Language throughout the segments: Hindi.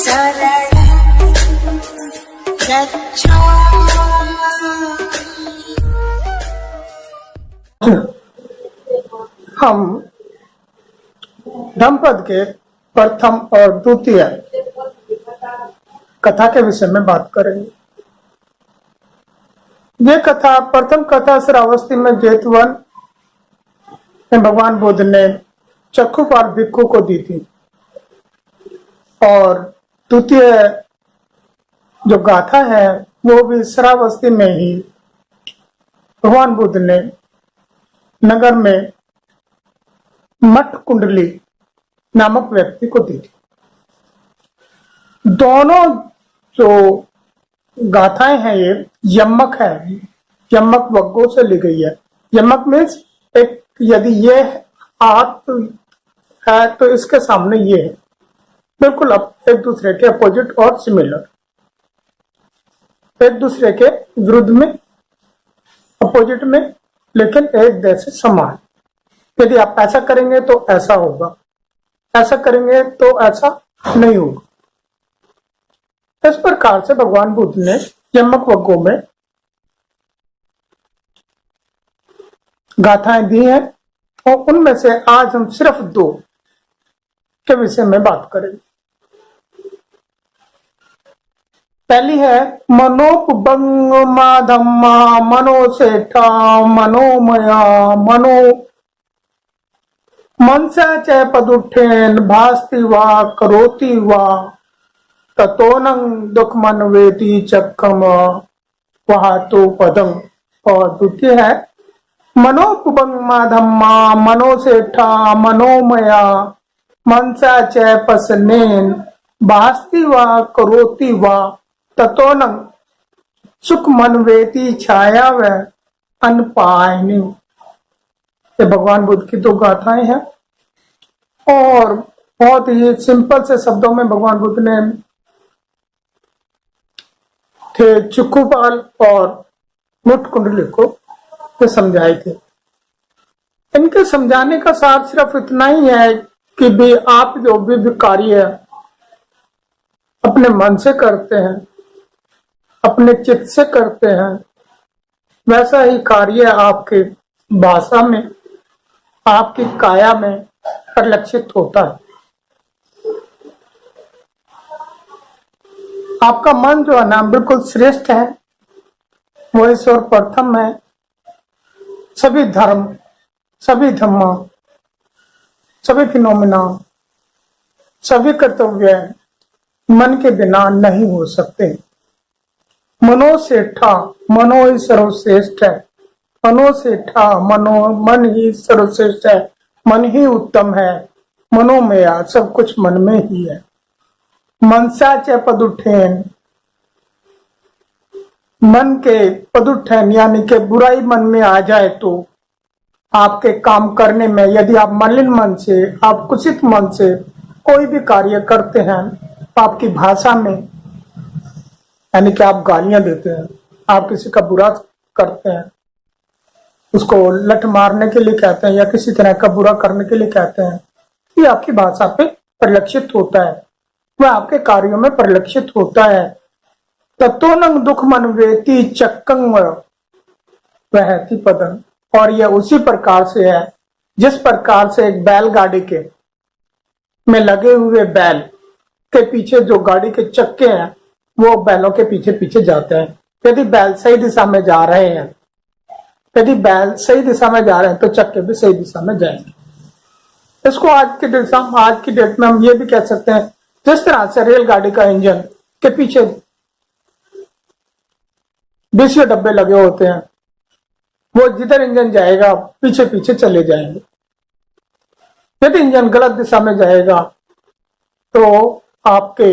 हम धम्मपद के प्रथम और द्वितीय कथा के विषय में बात करेंगे। ये कथा, प्रथम कथा श्रावस्ती में जेतवन में भगवान बुद्ध ने चक्षुपाल भिक्षु को दी थी, और द्वितीय जो गाथा है वो भी श्रावस्ती में ही भगवान बुद्ध ने नगर में मठ कुंडली नामक व्यक्ति को दी थी। दोनों जो गाथाएं हैं ये यमक है, यमक वग्गों से ली गई है। यमक मीन्स एक, यदि ये हाथ है तो इसके सामने ये है, बिल्कुल एक दूसरे के अपोजिट और सिमिलर, एक दूसरे के विरुद्ध में, अपोजिट में, लेकिन एक जैसे समान। यदि आप ऐसा करेंगे तो ऐसा होगा, ऐसा करेंगे तो ऐसा नहीं होगा। इस प्रकार से भगवान बुद्ध ने यमक वग्गों में गाथाएं दी हैं, और उनमें से आज हम सिर्फ 2 के विषय में बात करेंगे। पहली है मनोपबंगमा धम्मा मनोसेठा मनोमया मनो मनसा च पदुठेन भास्ति वा करोति वा ततोनं दुख मन वेति चक्कम वहातो पदम। और द्वितीय है मनोपबंगमा धम्मा मनोसेठा मनोमया मनसा च पसनेन भास्ति वा करोति वा ततोनं सुख मन वेति छाया व अनपायनी। ये भगवान बुद्ध की 2 गाथाएं हैं, और बहुत ही सिंपल से शब्दों में भगवान बुद्ध ने थे चक्षुपाल और मठ कुंडली को समझाए थे। इनके समझाने का सार सिर्फ इतना ही है कि भी आप जो भी कार्य अपने मन से करते हैं, अपने चित्त से करते हैं, वैसा ही कार्य आपके भाषा में, आपकी काया में परिलक्षित होता है। आपका मन जो है ना बिल्कुल श्रेष्ठ है, वो ईश्वर प्रथम है। सभी धर्म, सभी धम्म, सभी फिनोमिना, सभी कर्तव्य मन के बिना नहीं हो सकते। मनोसेठा, मनो ही सर्वश्रेष्ठ है। मनोसेठा, मन ही सर्वश्रेष्ठ है, मन ही उत्तम है। मनोमया, सब कुछ मन में ही है। मनसा च पदुठेन, मन के पदुठेन यानी कि बुराई मन में आ जाए तो आपके काम करने में, यदि आप मलिन मन से, आप कुचित मन से कोई भी कार्य करते हैं, आपकी भाषा में, यानी कि आप गालियां देते हैं, आप किसी का बुरा करते हैं, उसको लठ मारने के लिए कहते हैं या किसी तरह का बुरा करने के लिए कहते हैं, ये आपकी भाषा पे परिलक्षित होता है, वह आपके कार्यों में परिलक्षित होता है। तत्वनं दुख मन वेति चक्कं वहति पदं। और यह उसी प्रकार से है जिस प्रकार से एक बैलगाड़ी के में लगे हुए बैल के पीछे जो गाड़ी के चक्के हैं वो बैलों के पीछे पीछे जाते हैं। यदि बैल सही दिशा में जा रहे हैं, यदि बैल सही दिशा में जा रहे हैं तो चक्के भी सही दिशा में जाएंगे। इसको आज की डेट में हम ये भी कह सकते हैं, जिस तरह से रेलगाड़ी का इंजन के पीछे 20 डब्बे लगे होते हैं, वो जिधर इंजन जाएगा पीछे पीछे चले जाएंगे। यदि इंजन गलत दिशा में जाएगा तो आपके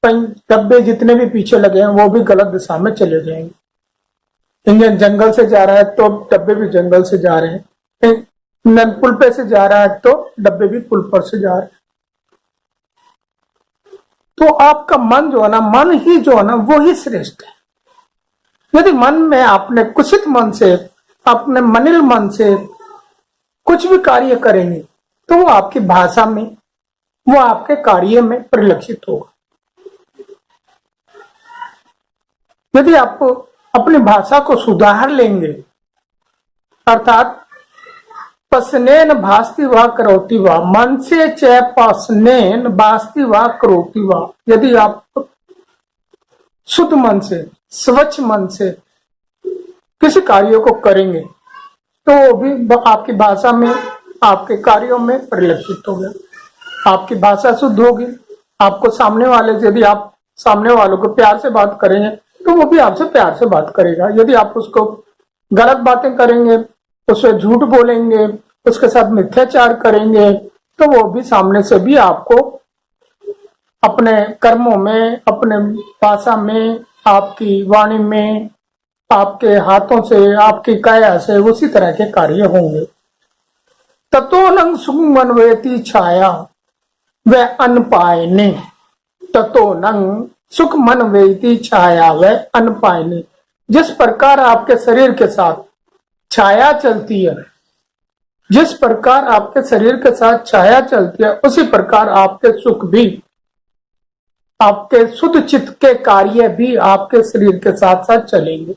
डब्बे जितने भी पीछे लगे हैं वो भी गलत दिशा में चले जाएंगे। इंजन जंगल से जा रहा है तो डब्बे भी जंगल से जा रहे हैं, इंजन पुल पे से जा रहा है तो डब्बे भी पुल पर से जा रहे हैं। तो आपका मन जो है ना, मन ही जो है ना वो ही श्रेष्ठ है। यदि मन में आपने कुचित मन से, अपने मनिल मन से कुछ भी कार्य करेंगे तो वो आपकी भाषा में, वो आपके कार्य में परिलक्षित होगा। यदि आप अपनी भाषा को सुधार लेंगे, अर्थात पसनेन भास्ति वा करोति वा, मन से च पसनेन भास्ति वा करोति वा, यदि आप शुद्ध मन से, स्वच्छ मन से किसी कार्य को करेंगे तो वो भी आपकी भाषा में, आपके कार्यों में परिलक्षित होगा। आपकी भाषा शुद्ध होगी, आपको सामने वाले से, यदि आप सामने वालों को प्यार से बात करेंगे तो वो भी आपसे प्यार से बात करेगा। यदि आप उसको गलत बातें करेंगे, उसे झूठ बोलेंगे, उसके साथ मिथ्याचार करेंगे तो वो भी सामने से भी आपको अपने कर्मों में, अपने भाषा में, आपकी वाणी में, आपके हाथों से, आपकी काया से उसी तरह के कार्य होंगे। ततो नंग सुमनवेति छाया व अनपायने, ततो नंग सुख मन वेती छाया व अनपायने। जिस प्रकार आपके शरीर के साथ छाया चलती है, जिस प्रकार आपके शरीर के साथ छाया चलती है, उसी प्रकार आपके सुख भी, आपके शुद्ध चित्त के कार्य भी आपके शरीर के साथ साथ चलेंगे।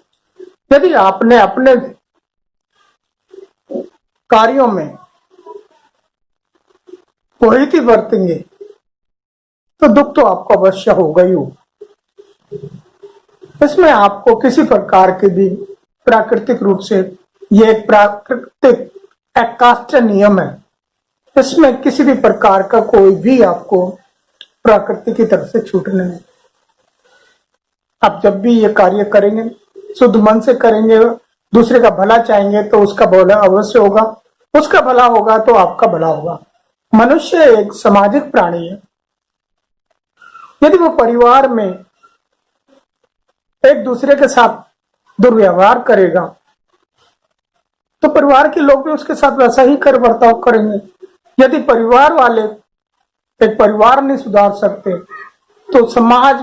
यदि आपने अपने कार्यों में कोई बरतेंगे तो दुख तो आपको अवश्य होगा ही होगा। इसमें आपको किसी प्रकार के भी प्राकृतिक रूप से, ये एक प्राकृतिक एक नियम है, इसमें किसी भी प्रकार का कोई भी आपको प्रकृति की तरफ से छूट नहीं। आप जब भी ये कार्य करेंगे, शुद्ध मन से करेंगे, दूसरे का भला चाहेंगे तो उसका भला अवश्य होगा, उसका भला होगा तो आपका भला होगा। मनुष्य एक सामाजिक प्राणी है। यदि वो परिवार में एक दूसरे के साथ दुर्व्यवहार करेगा तो परिवार के लोग भी उसके साथ वैसा ही कर बर्ताव करेंगे। यदि परिवार वाले एक परिवार नहीं सुधार सकते तो समाज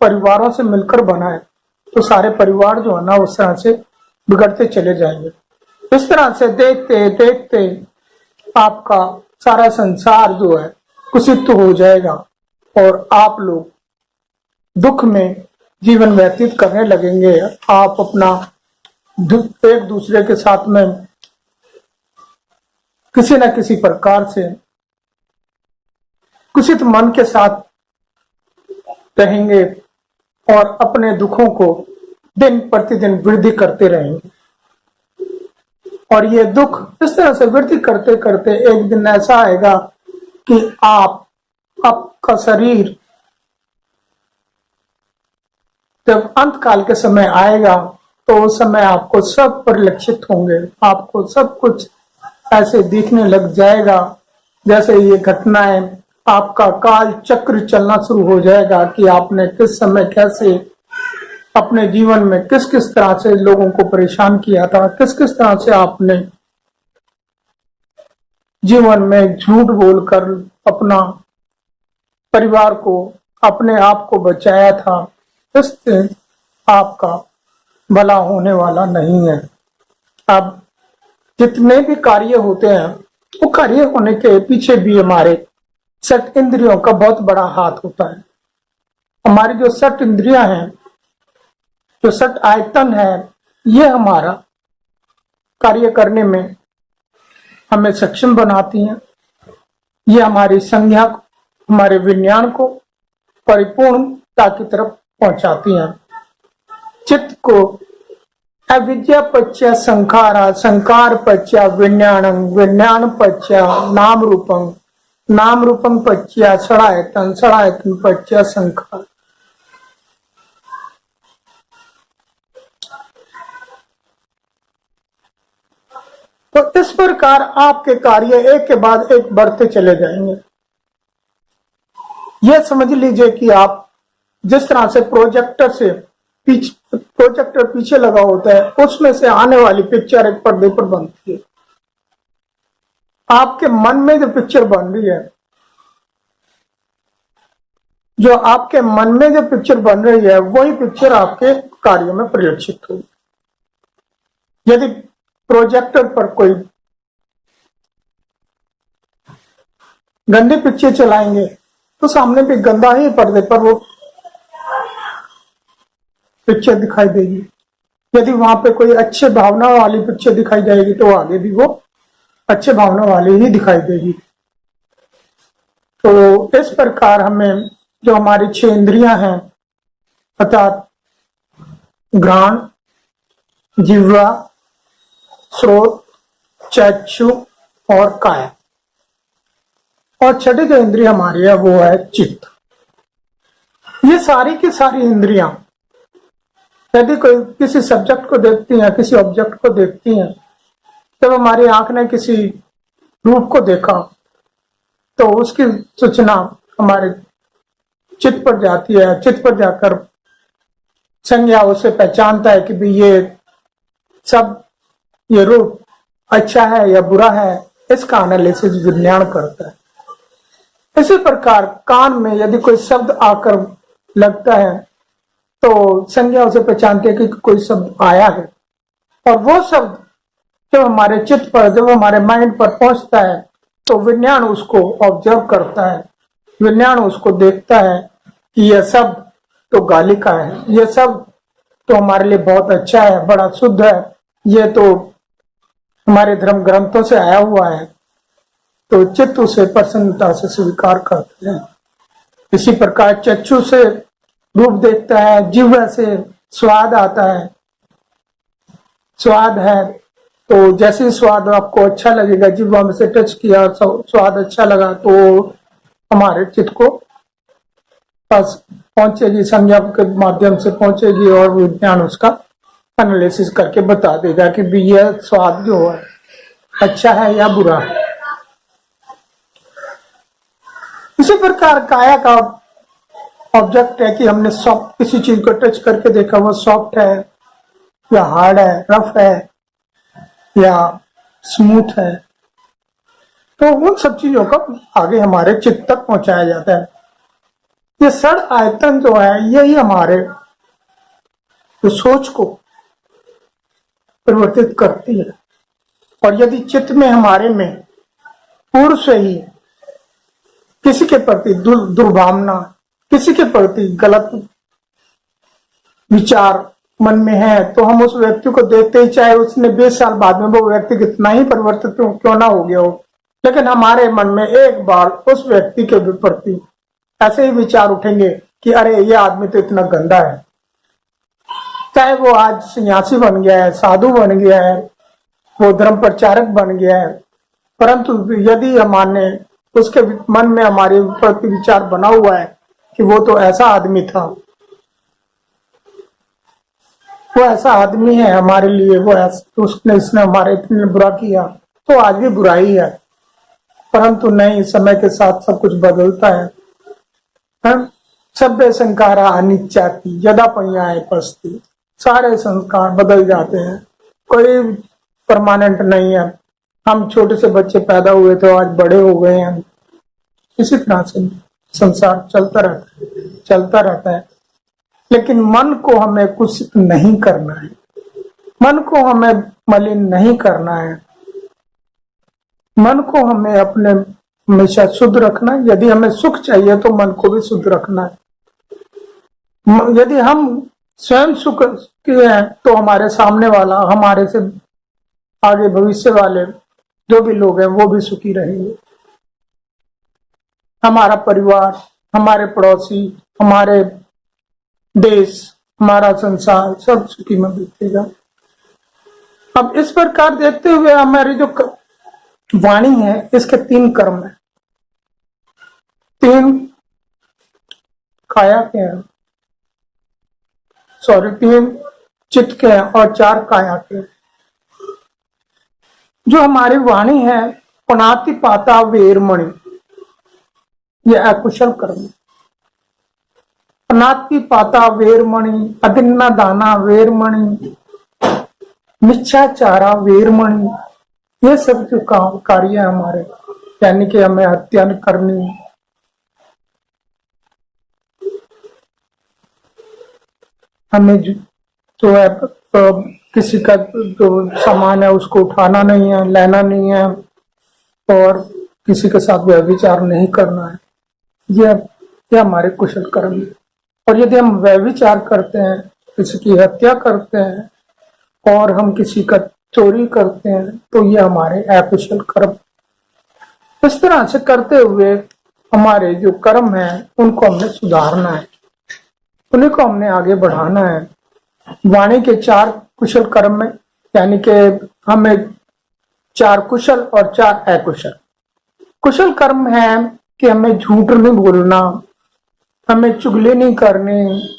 परिवारों से मिलकर बना है तो सारे परिवार जो है ना उस तरह से बिगड़ते चले जाएंगे। इस तरह से देखते देखते आपका सारा संसार जो है कुसित हो जाएगा और आप लोग दुख में जीवन व्यतीत करने लगेंगे। आप अपना एक दूसरे के साथ में किसी न किसी प्रकार से कुसित मन के साथ रहेंगे और अपने दुखों को दिन प्रतिदिन वृद्धि करते रहेंगे। और ये दुख इस तरह से वृद्धि करते करते एक दिन ऐसा आएगा कि आपका शरीर जब अंत काल के समय आएगा तो उस समय आपको सब परिलक्षित होंगे। आपको सब कुछ ऐसे दिखने लग जाएगा जैसे ये घटनाएं, आपका काल चक्र चलना शुरू हो जाएगा कि आपने किस समय कैसे अपने जीवन में किस किस तरह से लोगों को परेशान किया था, किस किस तरह से आपने जीवन में झूठ बोलकर अपना परिवार को, अपने आप को बचाया था। इससे आपका भला होने वाला नहीं है। अब जितने भी कार्य होते हैं वो कार्य होने के पीछे भी हमारे 6 इंद्रियों का बहुत बड़ा हाथ होता है। हमारी जो 6 इंद्रियां हैं, जो 6 आयतन है, ये हमारा कार्य करने में हमें सक्षम बनाती हैं। ये हमारी संज्ञा को, हमारे विज्ञान को परिपूर्णता की तरफ पहुंचाती हैं। चित्त को अविद्या पच्य संखारा, संकार पच्य विज्ञानम, विज्ञान पच्य नाम रूपम, नाम रूपम पच्य षडायतन, षडायतन पच्य संखार। तो इस प्रकार आपके कार्य एक के बाद एक बढ़ते चले जाएंगे। यह समझ लीजिए कि आप जिस तरह से प्रोजेक्टर पीछे लगा होता है, उसमें से आने वाली पिक्चर एक पर्दे पर बनती है। आपके मन में जो पिक्चर बन रही है, जो आपके मन में जो पिक्चर बन रही है, वही पिक्चर आपके कार्यों में परिलक्षित होगी। यदि प्रोजेक्टर पर कोई गंदी पिक्चर चलाएंगे तो सामने भी गंदा ही पर्दे पर वो पिक्चर दिखाई देगी। यदि वहां पे कोई अच्छे भावना वाली पिक्चर दिखाई जाएगी तो आगे भी वो अच्छे भावना वाली ही दिखाई देगी। तो इस प्रकार हमें जो हमारी 6 इंद्रियां हैं अर्थात घ्राण, जिह्वा, श्रोत, चक्षु और काया, और छठी जो इंद्रिय हमारी है वो है चित्त। ये सारी की सारी इंद्रियां यदि कोई किसी सब्जेक्ट को देखती हैं, किसी ऑब्जेक्ट को देखती हैं, जब हमारी आंख ने किसी रूप को देखा तो उसकी सूचना हमारे चित्त पर जाती है। चित्त पर जाकर संज्ञा उसे पहचानता है कि भी ये रूप अच्छा है या बुरा है, इसका एनालिसिस विज्ञान करता है। इसी प्रकार कान में यदि कोई शब्द आकर लगता है तो संज्ञा उसे पहचानती है कि कोई शब्द आया है, और वो शब्द जब हमारे चित्त पर, जब हमारे माइंड पर पहुंचता है तो विज्ञान उसको ऑब्जर्व करता है, विज्ञान उसको देखता है कि यह शब्द तो गाली का है, यह शब्द तो हमारे लिए बहुत अच्छा है, बड़ा शुद्ध है, यह तो हमारे धर्म ग्रंथों से आया हुआ है। तो चित्त उसे प्रसन्नता से स्वीकार करते हैं। इसी प्रकार चक्षु से रूप देखता है, जिह्वा से स्वाद आता है, स्वाद है तो जैसे स्वाद आपको अच्छा लगेगा, जिह्वा में से टच किया, स्वाद अच्छा लगा तो हमारे चित्त को पास पहुंचेगी, संज्ञा के माध्यम से पहुंचेगी और विज्ञान उसका एनालिसिस करके बता देगा कि भी यह स्वाद जो है अच्छा है या बुरा है। इसी प्रकार काया का ऑब्जेक्ट है कि हमने सॉफ्ट किसी चीज को टच करके देखा, वो सॉफ्ट है या हार्ड है, रफ है या स्मूथ है, तो उन सब चीजों को आगे हमारे चित्त तक पहुंचाया जाता है। ये षड आयतन जो है यही हमारे जो सोच को परिवर्तित करती है, और यदि चित्त में हमारे में पूर्व से ही किसी के प्रति दुर्भावना, किसी के प्रति गलत विचार मन में है, तो हम उस व्यक्ति को देखते ही, चाहे उसने 20 साल बाद में वो व्यक्ति कितना ही परिवर्तित क्यों ना हो गया हो, लेकिन हमारे मन में एक बार उस व्यक्ति के प्रति ऐसे ही विचार उठेंगे कि अरे ये आदमी तो इतना गंदा है। चाहे वो आज सन्यासी बन गया है, साधु बन गया है, वो धर्म प्रचारक बन गया है, परंतु यदि हमारे उसके मन में हमारे प्रति विचार बना हुआ है कि वो तो ऐसा आदमी था, वो ऐसा आदमी है हमारे लिए, वो इसने हमारे इतने बुरा किया, तो आज भी बुराई है। परंतु नहीं, समय के साथ सब कुछ बदलता है। सभ्य संकारा अनित्याति यदा पयाए पस्ती, सारे संस्कार बदल जाते हैं, कोई परमानेंट नहीं है। हम छोटे से बच्चे पैदा हुए तो आज बड़े हो गए हैं, इसी तरह से संसार चलता रहता है। लेकिन मन को हमें कुछ नहीं करना है, मन को हमें मलिन नहीं करना है, मन को हमें अपने हमेशा शुद्ध रखना है। यदि हमें सुख चाहिए तो मन को भी शुद्ध रखना है। यदि हम स्वयं सुख के हैं तो हमारे सामने वाला, हमारे से आगे भविष्य वाले जो भी लोग हैं वो भी सुखी रहेंगे। हमारा परिवार, हमारे पड़ोसी, हमारे देश, हमारा संसार सब सुखी में बीतेगा। अब इस प्रकार देखते हुए हमारी जो वाणी है इसके 3 कर्म है, 3 काया के हैं, 3 चित्त के हैं और 4 काया के हैं। जो हमारी वाणी है, पनाति पाता वेरमणि, ये अकुशल कर्म। पनाति पाता वेरमणि, अदिन्ना दाना वेरमणि, मिच्छाचारा वेरमणि, ये सब जो कार्य है हमारे, यानी कि हमें हत्या नहीं करनी, हमें जो है किसी का जो सामान है उसको उठाना नहीं है, लेना नहीं है, और किसी के साथ व्यभिचार नहीं करना है। यह हमारे कुशल कर्म है। और यदि हम व्यभिचार करते हैं, किसी की हत्या करते हैं और हम किसी का चोरी करते हैं, तो ये हमारे अकुशल कर्म। इस तरह से करते हुए हमारे जो कर्म है उनको हमने सुधारना है, उन्हीं को हमने आगे बढ़ाना है। वाणी के 4 कुशल कर्म में, यानी कि हमें 4 कुशल और 4 अकुशल। कुशल कर्म है कि हमें झूठ नहीं बोलना, हमें चुगली नहीं करनी,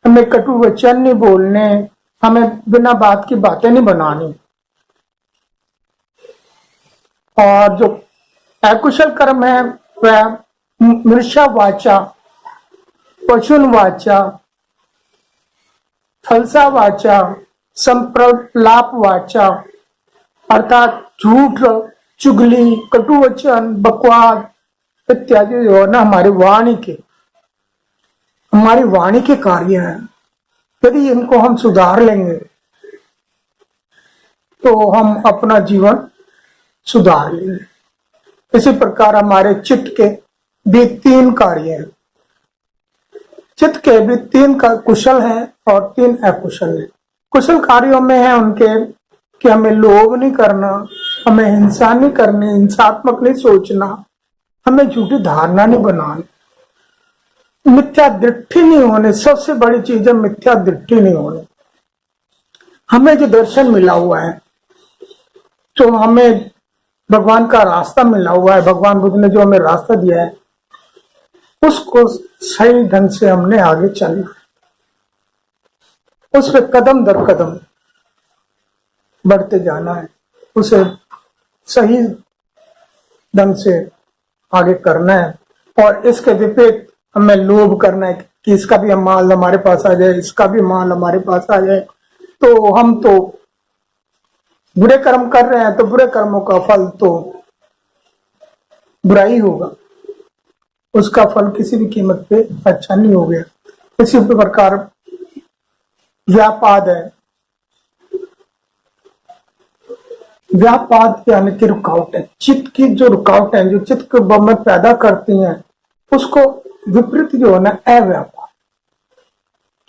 हमें कटु वचन नहीं बोलने, हमें बिना बात की बातें नहीं बनानी। और जो अकुशल कर्म है वह मृषा वाचा, पशुन वाचा, फलसा वाचा, संप्रलाप वाचा, अर्थात झूठ, चुगली, कटुवचन, बकवास इत्यादि जो है ना हमारी वाणी के कार्य हैं। यदि इनको हम सुधार लेंगे तो हम अपना जीवन सुधार लेंगे। इसी प्रकार हमारे चित्त के भी 3 कार्य हैं। चित्त के भी 3 का कुशल है और 3 अकुशल है। कुशल कार्यों में है उनके कि हमें लोभ नहीं करना, हमें हिंसा नहीं करनी, हिंसात्मक नहीं सोचना, हमें झूठी धारणा नहीं बनानी, मिथ्या दृष्टि नहीं होने। सबसे बड़ी चीज है मिथ्या दृष्टि नहीं होने। हमें जो दर्शन मिला हुआ है, जो हमें भगवान का रास्ता मिला हुआ है, भगवान बुद्ध ने जो हमें रास्ता दिया है, उसको सही ढंग से हमने आगे चलना है, उस पर कदम दर कदम बढ़ते जाना है, उसे सही ढंग से आगे करना है। और इसके विपरीत हमें लोभ करना है कि इसका भी माल हमारे पास आ जाए, इसका भी माल हमारे पास आ जाए, तो हम तो बुरे कर्म कर रहे हैं, तो बुरे कर्मों का फल तो बुरा ही होगा, उसका फल किसी भी कीमत पे अच्छा नहीं हो गया। इसी प्रकार व्यापाद है, व्यापाद यानी कि रुकावट है। चित्त की जो रुकावट है, जो चित्त को में पैदा करती हैं, उसको विपरीत जो है ना अव्यापाद,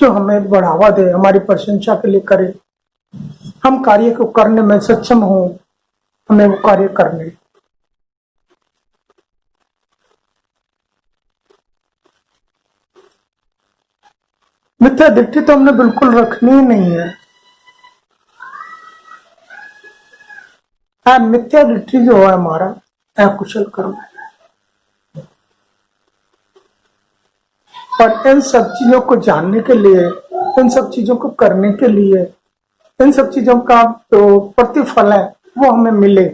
जो हमें बढ़ावा दे, हमारी प्रशंसा के लिए करे, हम कार्य को करने में सक्षम हो, हमें वो कार्य करने। मिथ्या दृष्टि तो हमने बिल्कुल रखनी ही नहीं है। मिथ्या दृष्टि जो है हमारा अकुशल कर्म है। और इन सब चीजों को जानने के लिए, इन सब चीजों को करने के लिए, इन सब चीजों का जो प्रतिफल है वो हमें मिले,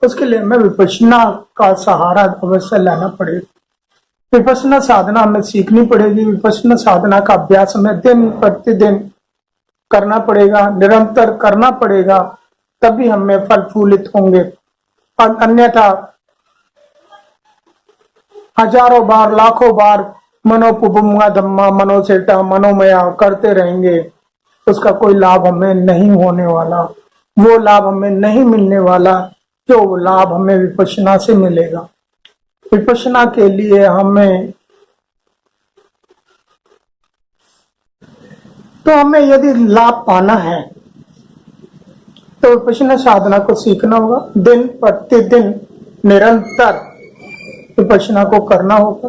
उसके लिए हमें विपश्यना का सहारा अवश्य लेना पड़ेगा। विपश्यना साधना हमें सीखनी पड़ेगी। विपश्यना साधना का अभ्यास हमें दिन प्रतिदिन करना पड़ेगा, निरंतर करना पड़ेगा, तभी हमें फल फूलित होंगे। और अन्यथा हजारों बार, लाखों बार मनोपुबुमा धम्मा मनोसेटा मनोमया करते रहेंगे, उसका कोई लाभ हमें नहीं होने वाला। वो लाभ हमें नहीं मिलने वाला जो लाभ हमें विपश्यना से मिलेगा। विपश्यना के लिए हमें यदि लाभ पाना है तो विपश्यना साधना को सीखना होगा, दिन प्रतिदिन निरंतर विपश्यना को करना होगा,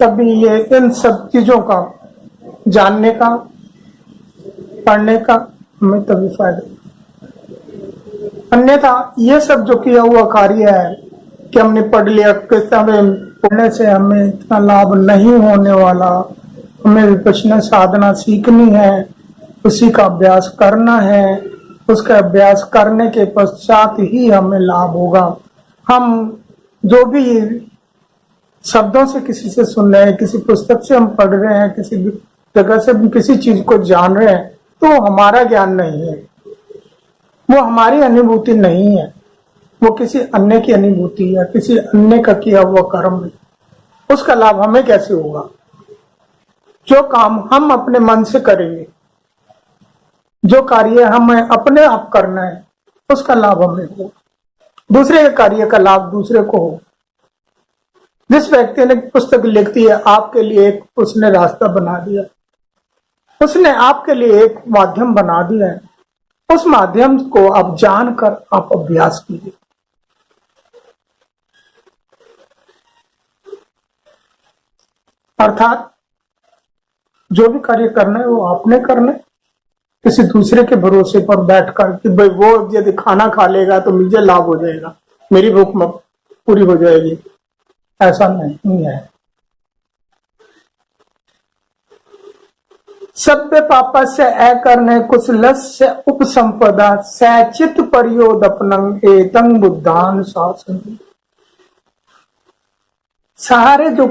तभी ये इन सब चीजों का जानने का, पढ़ने का हमें तभी फायदा। अन्यथा ये सब जो किया हुआ कार्य है कि हमने पढ़ लिया, किस तरह पढ़ने से हमें इतना लाभ नहीं होने वाला। हमें विपश्यना साधना सीखनी है, उसी का अभ्यास करना है, उसका अभ्यास करने के पश्चात ही हमें लाभ होगा। हम जो भी शब्दों से किसी से सुन रहे हैं, किसी पुस्तक से हम पढ़ रहे हैं, किसी जगह से हम किसी चीज को जान रहे हैं, तो हमारा ज्ञान नहीं है, वो हमारी अनुभूति नहीं है, वो किसी अन्य की अनुभूति है, किसी अन्य का किया हुआ कर्म है। उसका लाभ हमें कैसे होगा? जो काम हम अपने मन से करेंगे, जो कार्य हमें अपने आप करना है, उसका लाभ हमें होगा। दूसरे के कार्य का लाभ दूसरे को होगा। जिस व्यक्ति ने पुस्तक लिख दी है आपके लिए, उसने रास्ता बना दिया, उसने आपके लिए एक माध्यम बना दिया है, उस माध्यम को आप जानकर आप अभ्यास कीजिए। अर्थात जो भी कार्य करना है वो आपने करना है, किसी दूसरे के भरोसे पर बैठकर कि भाई वो यदि खाना खा लेगा तो मुझे लाभ हो जाएगा, मेरी भूख पूरी हो जाएगी, ऐसा नहीं है। सभ्य पापस्य अकर्णे कुशलस्य उपसंपदा सचित परियोदपनं एतं बुद्धान शासन। सारे जो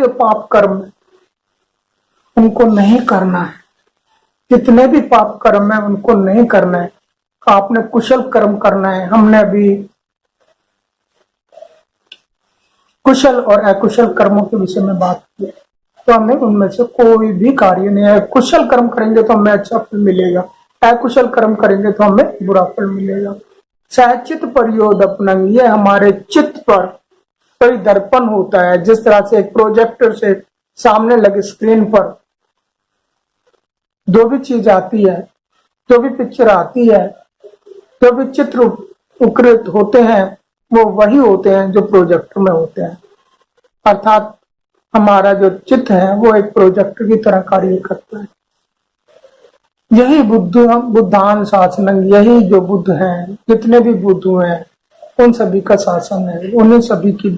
पाप कर्म उनको नहीं करना है, जितने भी पाप कर्म है उनको नहीं करना है, आपने कुशल कर्म करना है। हमने अभी कुशल और अकुशल कर्मों के विषय में बात की, तो हमें उनमें से कोई भी कार्य नहीं है। कुशल कर्म करेंगे तो हमें अच्छा फल मिलेगा, अकुशल कर्म करेंगे तो हमें बुरा फल मिलेगा। सचित परियोदपनं, ये हमारे चित्त पर परिदर्पण होता है। जिस तरह से एक प्रोजेक्टर से सामने लगे स्क्रीन पर जो भी चीज आती है, जो भी पिक्चर आती है, जो भी चित्र उकृत होते हैं, वो वही होते हैं जो प्रोजेक्टर में होते हैं। अर्थात हमारा जो चित्त है वो एक प्रोजेक्टर की तरह कार्य करता है। यही बुद्धान शासन, यही जो बुद्ध हैं, जितने भी बुद्ध हैं, उन सभी का शासन है, उन्हीं सभी की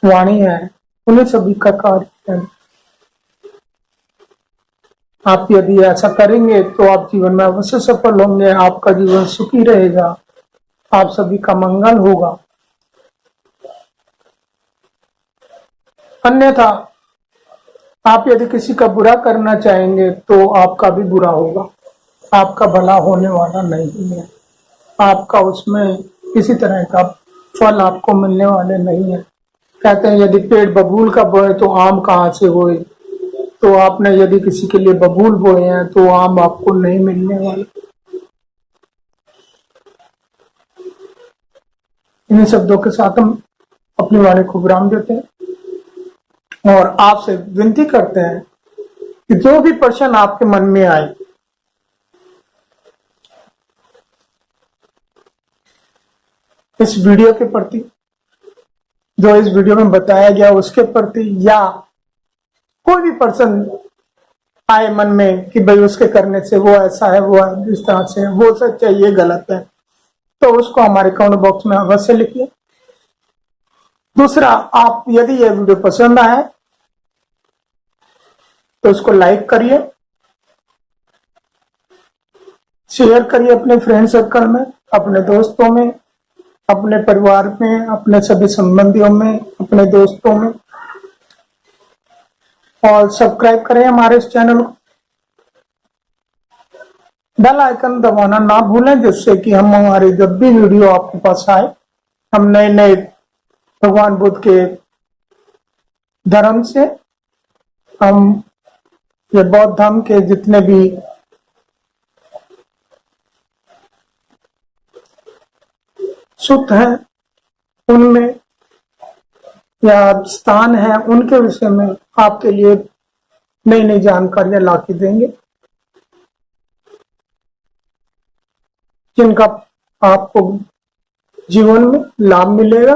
वाणी है, उन्हीं सभी का कार्य है। आप यदि ऐसा करेंगे तो आप जीवन में अवश्य सफल होंगे, आपका जीवन सुखी रहेगा, आप सभी का मंगल होगा। अन्यथा आप यदि किसी का बुरा करना चाहेंगे तो आपका भी बुरा होगा, आपका भला होने वाला नहीं है, आपका उसमें किसी तरह का फल आपको मिलने वाले नहीं है। कहते हैं यदि पेड़ बबूल का बोए तो आम कहाँ से होए, तो आपने यदि किसी के लिए बबूल बोए हैं तो आम आपको नहीं मिलने वाला। इन शब्दों के साथ हम अपनी वाणी को विराम देते हैं और आपसे विनती करते हैं कि जो भी प्रश्न आपके मन में आए, इस वीडियो के प्रति, जो इस वीडियो में बताया गया उसके प्रति, या कोई भी पर्सन आए मन में कि भाई उसके करने से वो ऐसा है, वो इस तरह से, वो सच है, ये गलत है, तो उसको हमारे कमेंट बॉक्स में अवश्य लिखिए। दूसरा, आप यदि ये वीडियो पसंद आए तो इसको लाइक करिए, शेयर करिए अपने फ्रेंड सर्कल में, अपने दोस्तों में, अपने परिवार में, अपने सभी संबंधियों में, अपने दोस्तों में, और सब्सक्राइब करें हमारे इस चैनल को। बेल आइकन दबाना ना भूलें, जिससे कि हम हमारी जब भी वीडियो आपके पास आए, हम नए नए भगवान बुद्ध के धर्म से, हम ये बौद्ध धर्म के जितने भी सूत्र हैं उनमें या स्थान है उनके विषय में आपके लिए नई नई जानकारियां ला के देंगे, जिनका आपको जीवन में लाभ मिलेगा।